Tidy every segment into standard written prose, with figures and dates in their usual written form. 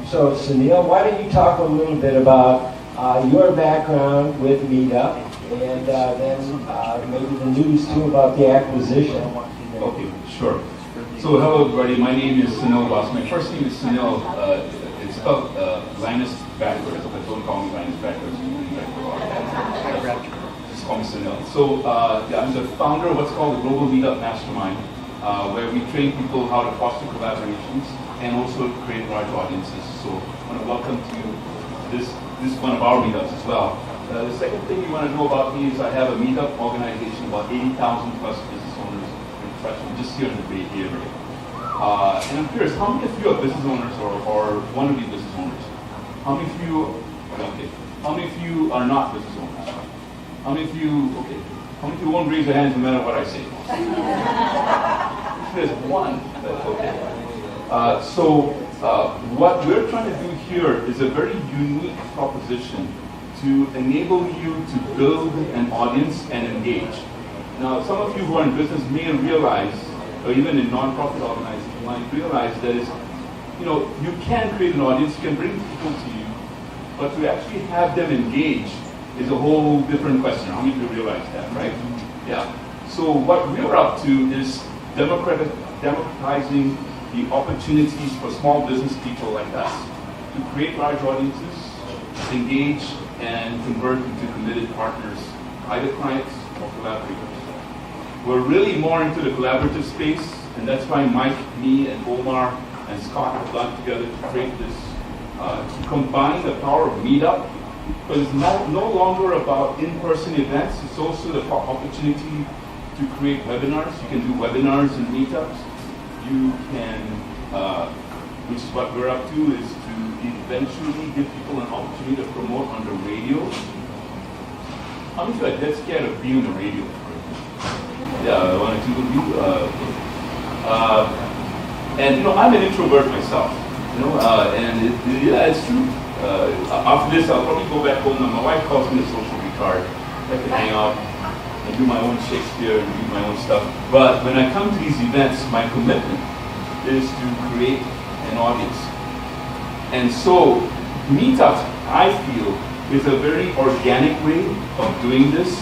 So Sunil, why don't you talk a little bit about your background with Meetup, and then maybe the news too about the acquisition. Okay, sure. So hello everybody, my name is Sunil. My first name is Sunil. It's spelled Linus backwards, but don't call me Linus backwards. Just call me Sunil. So I'm the founder of what's called the Global Meetup Mastermind, where we train people how to foster collaborations and also create large audiences. So I want to welcome to this one of our meetups as well. The second thing you want to know about me is I have a meetup organization, about 80,000 plus business owners and professionals just here in the Bay Area. And I'm curious, how many of you are business owners or want to be business owners? How many of you, okay, how many of you are not business owners? How many of you, okay, how many of you won't raise your hands no matter what I say? There's one, that's okay. So what we're trying to do here is a very unique proposition to enable you to build an audience and engage. Now, some of you who are in business may realize, or even in non-profit organizations might realize that is, you can create an audience, you can bring people to you, but to actually have them engage is a whole different question. How many of you realize that, right? Yeah. So what we're up to is democratizing the opportunities for small business people like us to create large audiences, engage, and convert into committed partners, either clients or collaborators. We're really more into the collaborative space, and that's why Mike, me, and Omar, and Scott have gotten together to create this, to combine the power of Meetup, but it's no longer about in-person events, it's also the opportunity to create webinars. You can do webinars and meetups. You can, which is what we're up to, is to eventually give people an opportunity to promote on the radio. How many of you are dead scared of being on the radio? Yeah, one or two of you. And I'm an introvert myself, and it's true. After this, I'll probably go back home. Now, my wife calls me a social retard. I can hang out and do my own Shakespeare and do my own stuff. But when I come to these events, my commitment is to create an audience. And so, Meetup, I feel, is a very organic way of doing this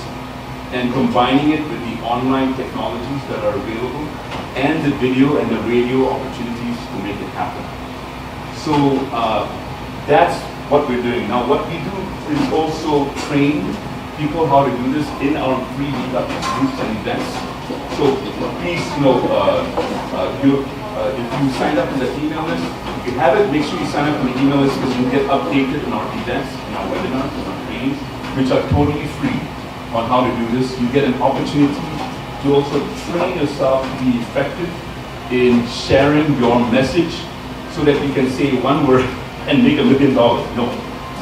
and combining it with the online technologies that are available and the video and the radio opportunities to make it happen. So that's what we're doing. Now what we do is also train people how to do this in our free meetup groups and events. So please, if you sign up in the email list, if you have it, make sure you sign up in the email list because you get updated in our events, in our webinars, in our trainings, which are totally free on how to do this. You get an opportunity to also train yourself to be effective in sharing your message so that you can say one word and make $1 million. No.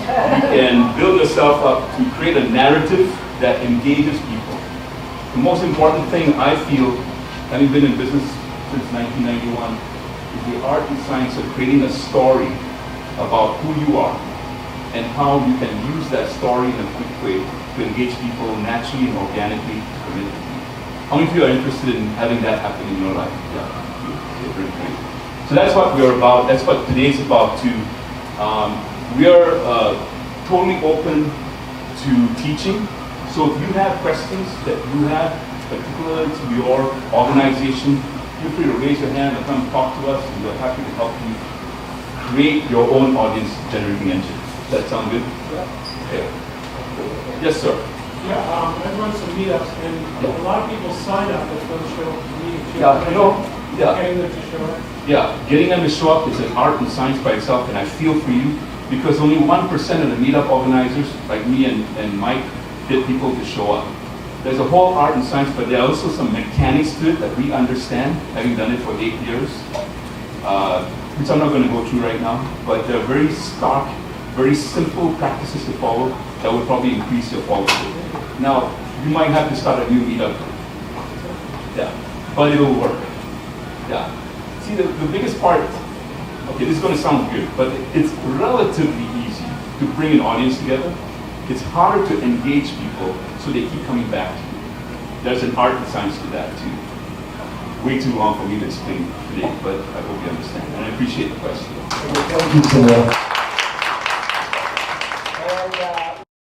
You can build yourself up to create a narrative that engages people. The most important thing I feel, having been in business since 1991, is the art and science of creating a story about who you are and how you can use that story in a quick way to engage people naturally and organically to commit to you. How many of you are interested in having that happen in your life? Yeah, very great. So that's what we're about. That's what today's about too. We are totally open to teaching. So if you have questions that you have particular to your organization, feel free to raise your hand and come talk to us, and we're happy to help you create your own audience generating engine. Does that sound good? Yeah. Okay. Yes, sir. Yeah, I've run some meetups, and a lot of people sign up but don't show up to meetings. Getting them to show up. Yeah, getting them to show up is an art and science by itself, and I feel for you because only 1% of the meetup organizers, like me and Mike, get people to show up. There's a whole art and science, but there are also some mechanics to it that we understand, having done it for 8 years, which I'm not going to go through right now, but they're very stark, very simple practices to follow that will probably increase your followership. Now, you might have to start a new meetup. Yeah, but it'll work. Yeah. See, the biggest part, okay, this is going to sound weird, but it's relatively easy to bring an audience together. It's harder to engage people so they keep coming back to you. There's an art and science to that too. way too long for me to explain today, but I hope you understand, and I appreciate the question. Thank you, Sunil. And